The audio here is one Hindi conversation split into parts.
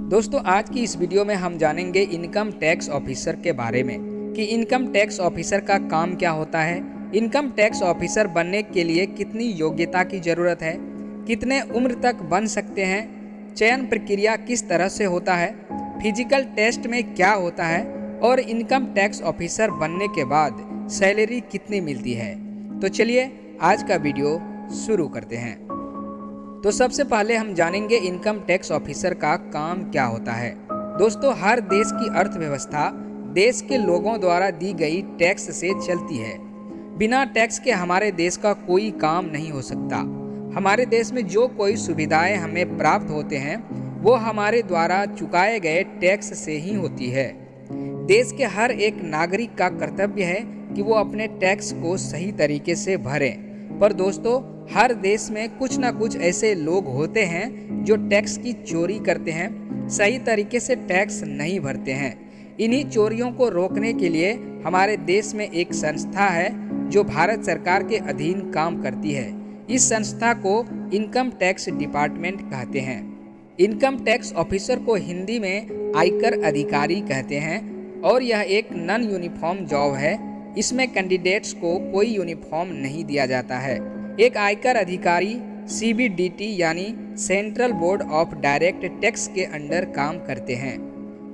दोस्तों आज की इस वीडियो में हम जानेंगे इनकम टैक्स ऑफिसर के बारे में कि इनकम टैक्स ऑफिसर का काम क्या होता है, इनकम टैक्स ऑफिसर बनने के लिए कितनी योग्यता की ज़रूरत है, कितने उम्र तक बन सकते हैं, चयन प्रक्रिया किस तरह से होता है, फिजिकल टेस्ट में क्या होता है और इनकम टैक्स ऑफिसर बनने के बाद सैलरी कितनी मिलती है। तो चलिए आज का वीडियो शुरू करते हैं। तो सबसे पहले हम जानेंगे इनकम टैक्स ऑफिसर का काम क्या होता है। दोस्तों हर देश की अर्थव्यवस्था देश के लोगों द्वारा दी गई टैक्स से चलती है। बिना टैक्स के हमारे देश का कोई काम नहीं हो सकता। हमारे देश में जो कोई सुविधाएं हमें प्राप्त होते हैं वो हमारे द्वारा चुकाए गए टैक्स से ही होती है। देश के हर एक नागरिक का कर्तव्य है कि वो अपने टैक्स को सही तरीके से भरें। पर दोस्तों हर देश में कुछ ना कुछ ऐसे लोग होते हैं जो टैक्स की चोरी करते हैं, सही तरीके से टैक्स नहीं भरते हैं। इन्हीं चोरियों को रोकने के लिए हमारे देश में एक संस्था है जो भारत सरकार के अधीन काम करती है। इस संस्था को इनकम टैक्स डिपार्टमेंट कहते हैं। इनकम टैक्स ऑफिसर को हिंदी में आयकर अधिकारी कहते हैं और यह एक नॉन यूनिफॉर्म जॉब है। इसमें कैंडिडेट्स को कोई यूनिफॉर्म नहीं दिया जाता है। एक आयकर अधिकारी CBDT यानी central board of direct tax के अंडर काम करते हैं।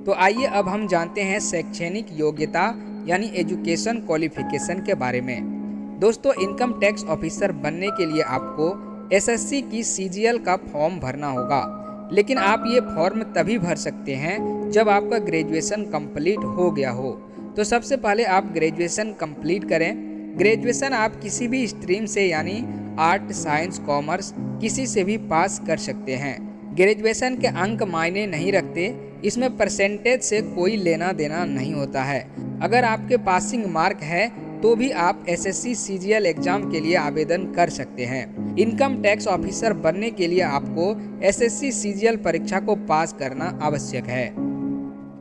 तो आइए अब हम जानते हैं शैक्षणिक योग्यता यानी एजुकेशन क्वालिफिकेशन के बारे में। दोस्तों इनकम टैक्स ऑफिसर बनने के लिए आपको SSC की CGL का फॉर्म भरना होगा, लेकिन आप ये फॉर्म तभी भर सकते हैं जब आपका ग्रेजुएशन कंप्लीट हो गया हो। तो सबसे पहले आप ग्रेजुएशन कंप्लीट करें। ग्रेजुएशन आप किसी भी स्ट्रीम से यानी आर्ट, साइंस, कॉमर्स किसी से भी पास कर सकते हैं। ग्रेजुएशन के अंक मायने नहीं रखते, इसमें परसेंटेज से कोई लेना देना नहीं होता है। अगर आपके पासिंग मार्क है तो भी आप SSC CGL एग्जाम के लिए आवेदन कर सकते हैं। इनकम टैक्स ऑफिसर बनने के लिए आपको SSC CGL परीक्षा को पास करना आवश्यक है।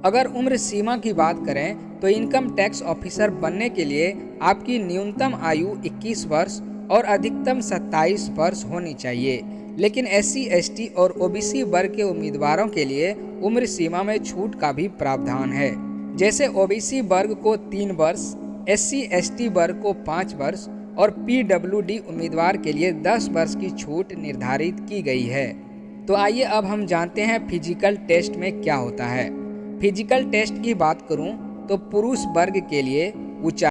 अगर उम्र सीमा की बात करें तो इनकम टैक्स ऑफिसर बनने के लिए आपकी न्यूनतम आयु 21 वर्ष और अधिकतम 27 वर्ष होनी चाहिए। लेकिन SC, ST और OBC वर्ग के उम्मीदवारों के लिए उम्र सीमा में छूट का भी प्रावधान है। जैसे OBC वर्ग को 3 वर्ष, SC, ST वर्ग को 5 वर्ष और PWD उम्मीदवार के लिए 10 वर्ष की छूट निर्धारित की गई है। तो आइए अब हम जानते हैं फिजिकल टेस्ट में क्या होता है। फिजिकल टेस्ट की बात करूं तो पुरुष वर्ग के लिए ऊंचाई